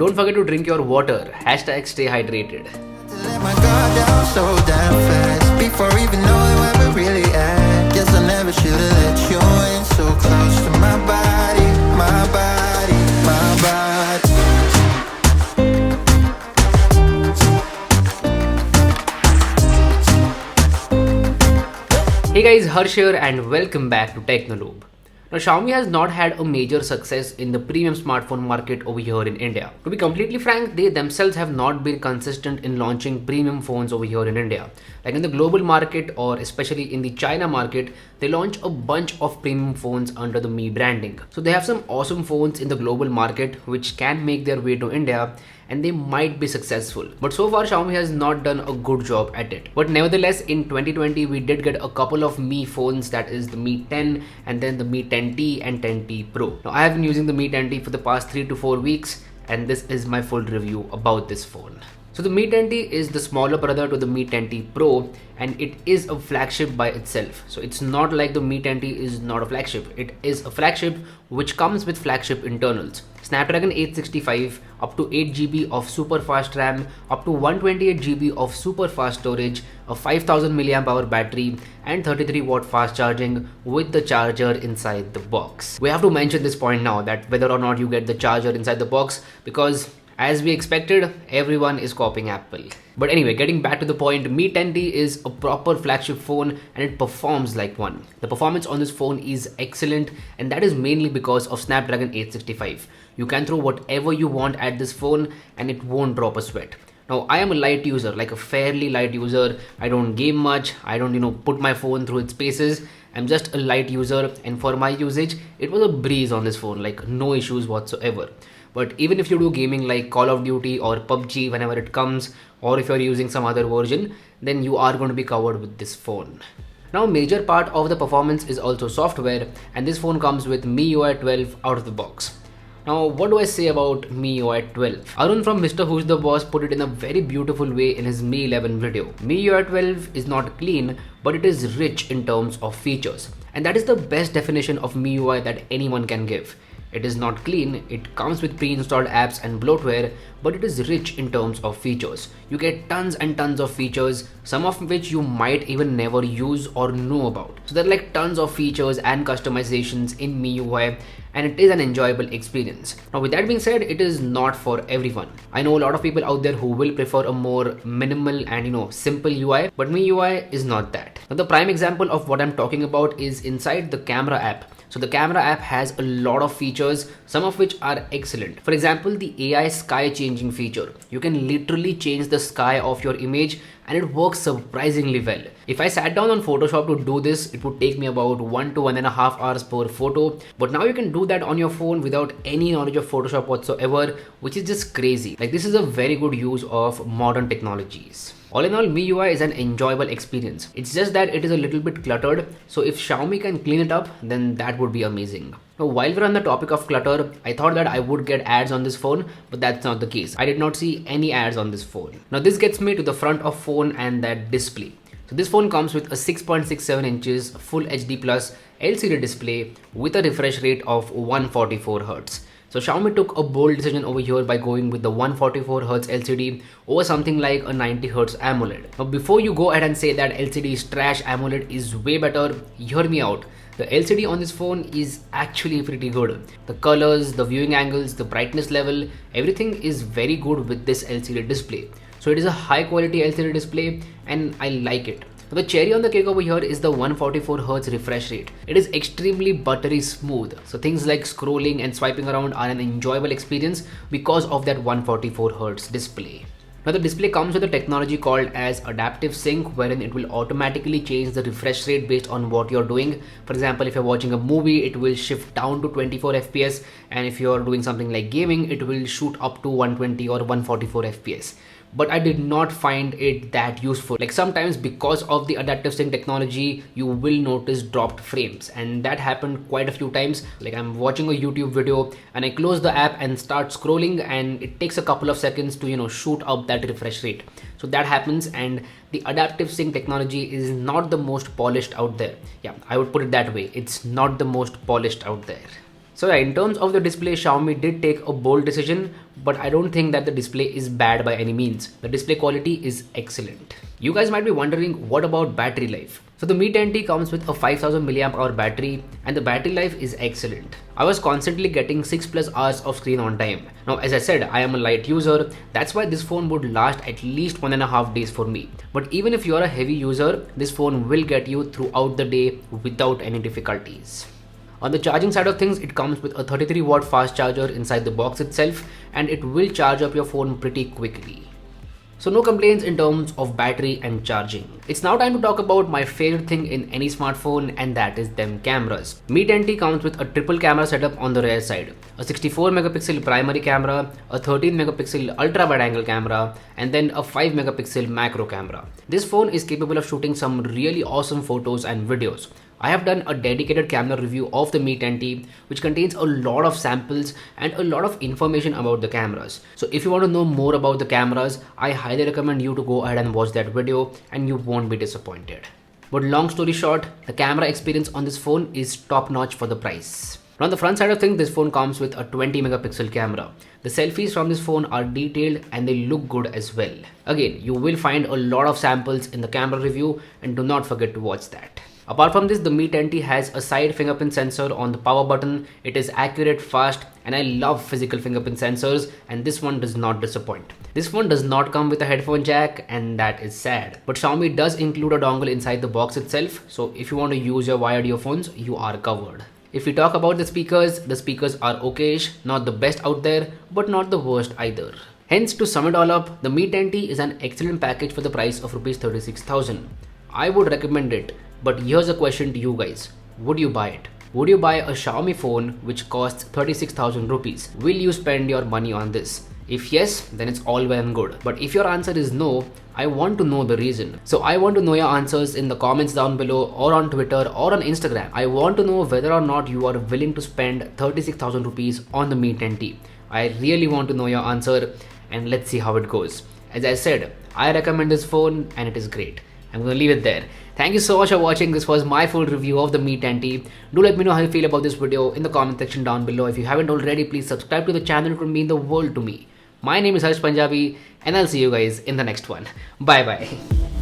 don't forget to drink your water. Hashtag stay hydrated. Let my guard down so damn fast. Before even knowing where we really at. Guess I never should've let you in so close to my body, my body, my body. Hey guys, Harsh here and welcome back to Technolobe. Now, Xiaomi has not had a major success in the premium smartphone market over here in India. To be completely frank, they themselves have not been consistent in launching premium phones over here in India. Like in the global market or especially in the China market, they launch a bunch of premium phones under the Mi branding. So they have some awesome phones in the global market which can make their way to India, and they might be successful. But so far Xiaomi has not done a good job at it. But nevertheless, in 2020 we did get a couple of Mi phones, that is the Mi 10 and then the Mi 10T and 10T Pro. Now I have been using the Mi 10T for the past 3 to 4 weeks and this is my full review about this phone. So the Mi 10T is the smaller brother to the Mi 10T Pro and it is a flagship by itself. So it's not like the Mi 10T is not a flagship. It is a flagship which comes with flagship internals. Snapdragon 865, up to 8GB of super fast RAM, up to 128GB of super fast storage, a 5000 mAh battery and 33 watt fast charging with the charger inside the box. We have to mention this point now, that whether or not you get the charger inside the box, because as we expected, everyone is copying Apple. But anyway, getting back to the point, Mi 10T is a proper flagship phone and it performs like one. The performance on this phone is excellent and that is mainly because of Snapdragon 865. You can throw whatever you want at this phone and it won't drop a sweat. Now, I am a light user, like a fairly light user. I don't game much. I don't, put my phone through its paces. I'm just a light user and for my usage, it was a breeze on this phone, like no issues whatsoever. But even if you do gaming like Call of Duty or PUBG whenever it comes, or if you're using some other version, then you are going to be covered with this phone. Now, a major part of the performance is also software, and this phone comes with MIUI 12 out of the box. Now, what do I say about MIUI 12? Arun from Mr. Who's the Boss put it in a very beautiful way in his Mi 11 video. MIUI 12 is not clean, but it is rich in terms of features. And that is the best definition of MIUI that anyone can give. It is not clean, it comes with pre-installed apps and bloatware, but it is rich in terms of features. You get tons and tons of features, some of which you might even never use or know about. So there are like tons of features and customizations in MIUI and it is an enjoyable experience. Now with that being said, it is not for everyone. I know a lot of people out there who will prefer a more minimal and simple UI, but MIUI is not that. Now the prime example of what I'm talking about is inside the camera app. So the camera app has a lot of features, some of which are excellent. For example, the AI sky changing feature. You can literally change the sky of your image and it works surprisingly well. If I sat down on Photoshop to do this, it would take me about 1 to 1.5 hours per photo. But now you can do that on your phone without any knowledge of Photoshop whatsoever, which is just crazy. Like, this is a very good use of modern technologies. All in all, MIUI is an enjoyable experience. It's just that it is a little bit cluttered. So if Xiaomi can clean it up, then that would be amazing. Now, while we're on the topic of clutter, I thought that I would get ads on this phone, but that's not the case. I did not see any ads on this phone. Now this gets me to the front of phone and that display. So this phone comes with a 6.67 inches Full HD Plus LCD display with a refresh rate of 144 Hz. So Xiaomi took a bold decision over here by going with the 144Hz LCD over something like a 90Hz AMOLED. Now before you go ahead and say that LCD is trash, AMOLED is way better, hear me out. The LCD on this phone is actually pretty good. The colors, the viewing angles, the brightness level, everything is very good with this LCD display. So it is a high quality LCD display and I like it. The cherry on the cake over here is the 144Hz refresh rate. It is extremely buttery smooth. So things like scrolling and swiping around are an enjoyable experience because of that 144Hz display. Now the display comes with a technology called as adaptive sync, wherein it will automatically change the refresh rate based on what you're doing. For example, if you're watching a movie, it will shift down to 24 FPS, and if you're doing something like gaming, it will shoot up to 120 or 144 FPS. But I did not find it that useful. Like sometimes because of the adaptive sync technology, you will notice dropped frames, and that happened quite a few times. Like I'm watching a YouTube video and I close the app and start scrolling, and it takes a couple of seconds to shoot up that refresh rate. So that happens, and the adaptive sync technology is not the most polished out there. Yeah, I would put it that way. It's not the most polished out there. So yeah, in terms of the display, Xiaomi did take a bold decision, but I don't think that the display is bad by any means. The display quality is excellent. You guys might be wondering, what about battery life? So the Mi 10T comes with a 5000 mAh battery and the battery life is excellent. I was constantly getting 6+ hours of screen on time. Now as I said, I am a light user, that's why this phone would last at least 1.5 days for me. But even if you are a heavy user, this phone will get you throughout the day without any difficulties. On the charging side of things, it comes with a 33-watt fast charger inside the box itself, and it will charge up your phone pretty quickly. So no complaints in terms of battery and charging. It's now time to talk about my favorite thing in any smartphone, and that is them cameras. Mi 10T comes with a triple camera setup on the rear side. A 64 megapixel primary camera, a 13 megapixel ultra wide angle camera, and then a 5 megapixel macro camera. This phone is capable of shooting some really awesome photos and videos. I have done a dedicated camera review of the Mi 10T, which contains a lot of samples and a lot of information about the cameras. So if you want to know more about the cameras, I highly recommend you to go ahead and watch that video and you won't be disappointed. But long story short, the camera experience on this phone is top notch for the price. On the front side of things, this phone comes with a 20 megapixel camera. The selfies from this phone are detailed and they look good as well. Again, you will find a lot of samples in the camera review and do not forget to watch that. Apart from this, the Mi 10T has a side fingerprint sensor on the power button. It is accurate, fast, and I love physical fingerprint sensors, and this one does not disappoint. This phone does not come with a headphone jack, and that is sad. But Xiaomi does include a dongle inside the box itself, so if you want to use your wired earphones, you are covered. If we talk about the speakers are okayish, not the best out there, but not the worst either. Hence, to sum it all up, the Mi 10T is an excellent package for the price of Rs 36,000. I would recommend it. But here's a question to you guys. Would you buy it? Would you buy a Xiaomi phone which costs 36,000 rupees? Will you spend your money on this? If yes, then it's all well and good. But if your answer is no, I want to know the reason. So I want to know your answers in the comments down below, or on Twitter or on Instagram. I want to know whether or not you are willing to spend 36,000 rupees on the Mi 10T. I really want to know your answer, and let's see how it goes. As I said, I recommend this phone and it is great. I'm going to leave it there. Thank you so much for watching. This was my full review of the Mi 10T. Do let me know how you feel about this video in the comment section down below. If you haven't already, please subscribe to the channel. It would mean the world to me. My name is Harsh Punjabi, and I'll see you guys in the next one. Bye bye.